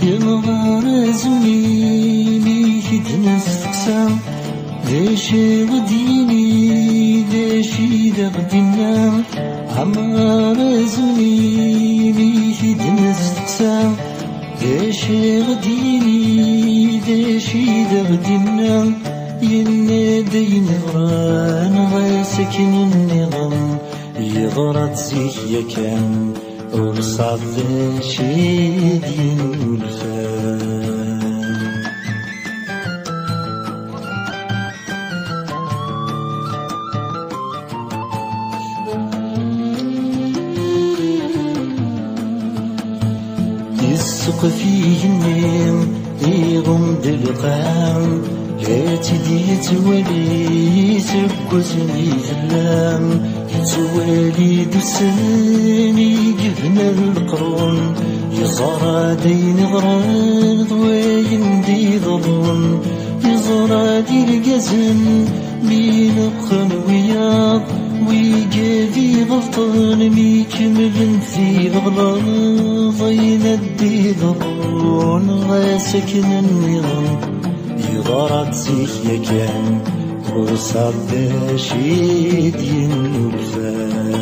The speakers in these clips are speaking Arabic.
ينظر زميلي كدنسقسا داشي غديني داشي دغدنا عمار زميلي كدنسقسا داشي غديني داشي دغدنا ينادي نغران غاسكن النظام يغرط زيك كان وصعد شي دين الفان يسق فيه النيم يغمد القام لا تدي توالي سبوزني ذلام يتوالي دساني جبنا القرون يزرع دين غراض وين دي ظلون يزرع دي القزن مين وياض ويجابي غلطان ميكمل في غلاظ يندي ظلون غاسكن النظام يغرط زيك كان وصعد شي دين الفان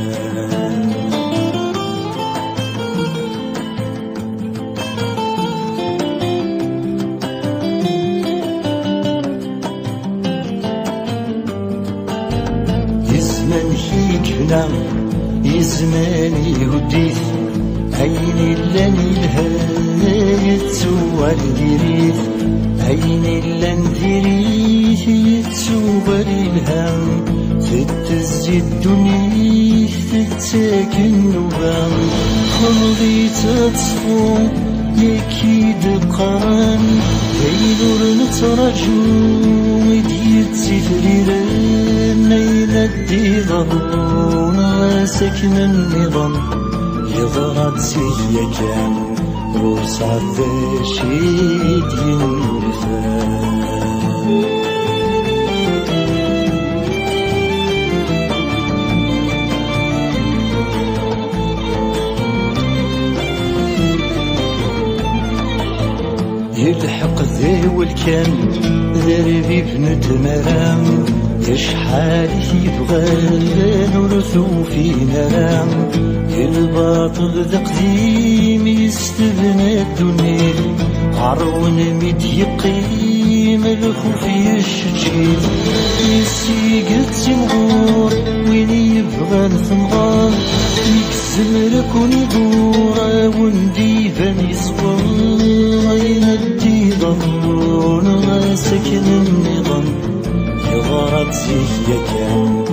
يزمن هيكنا يزمن يهديث عيني لاني الهاية تسوى الجريث عيني لندريه يتسوى الهام تتزي الدنيا تتساكن نبام خلطي تتصفو يكيد قران ينور نترجو يديتسي فريران يندي ظهرون سكن النظام يضغط سيا كان وصعد شي دين الفان يلحق ذي والكان ذربي بنت مرام يشحال يبغى نرثو في نرام الباطل ذا قديم يستبنى الدنيا عرون ميت يقيم الخوف يشجيل يسيق تمغور وين يبغى نثمغار يكسم لكون يدور وندي فان يصبر يندي ضرون غاسكن النظام يغرط زيك كان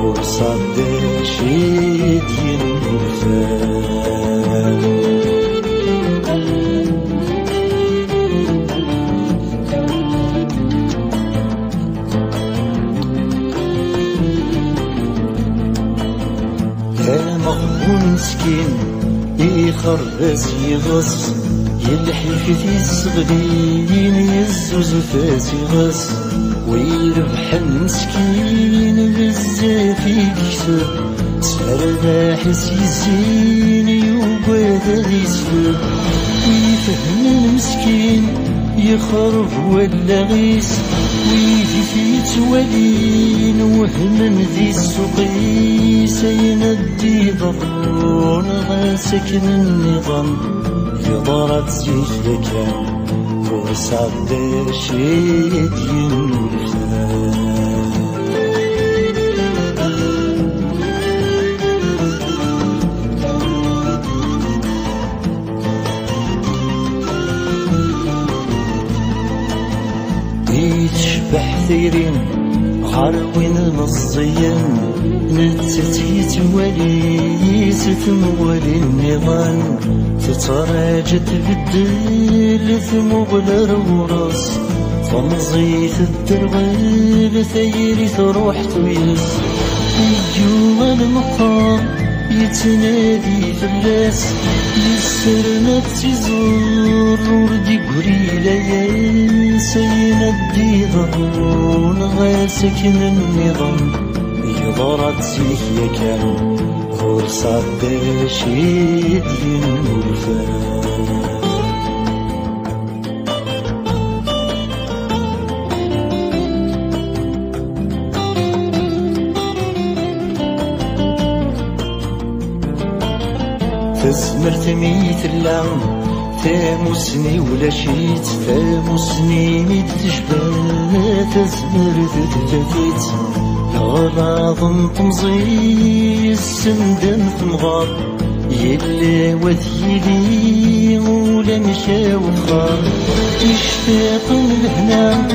وصعد شي دين الفان مغبون مسكين يخرز يغص يلحف في الصغرين يزوز فاس يغص ويربح المسكين بزاف يكسب سفر حس يزين يوباد يسفر ويفهم المسكين يخرب ولا غيس ويجي في توالين وهم ذي السقيس يندي ضرون غاسكن النظام يضرط زيك كان وصعد شي دين الفان يتشبح ثيرين غار وين المصيين نتسيت ولي ستمولي النظام تتراجع تبدل ثموغل الوراس فمزيت الدرغل ثيري تروح تويس أيوة المقام يتنادي في الراس يسرنا تزور وردي قريلة يا سينا الديضون غاسكن النظام يضرت فيك يا كان غور صاد شيد ينولفان تزمرت ميت اللعم تاموسني ولا شيت تاموسني ميت تشبه تزمرت تفتيت غراض تمزي السندن تمغار يلي وثيلي ولا مشى وخار اشتاق لهنا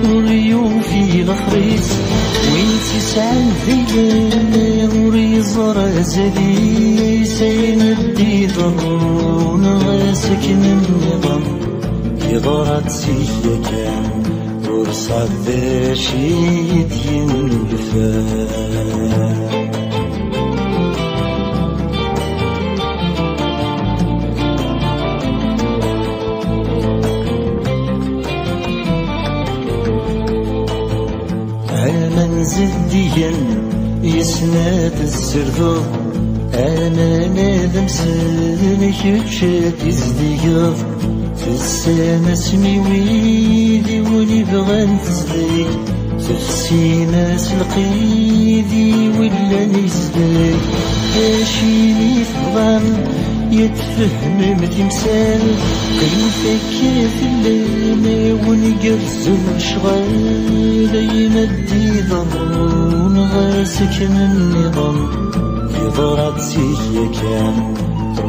وريوفي الخريس وين تسعى فيا وريزر زلي سين الديضون غاسكن النظام يضرت سيا كان ورصاد شيد ينولفان زديا يسناد الزرذو أنا نادم سنك بشات يزديق في السما سمي ويدي ولي بغان تزديق في السيناس القيدي ولا نزديق هاشيني فضان يتفهم بتمثال كيفك في الليل ونقرز الشغال يندي ضرون غاسكن النظام يضرب سيك يا كان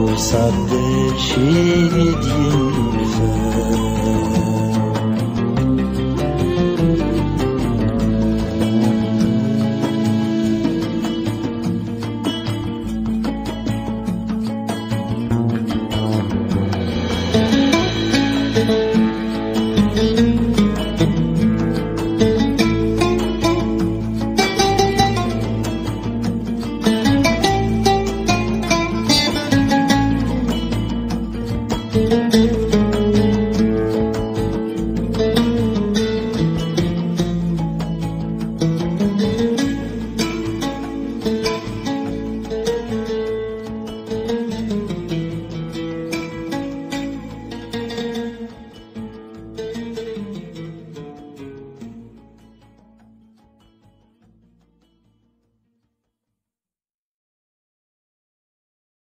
وصاد شيد ينفال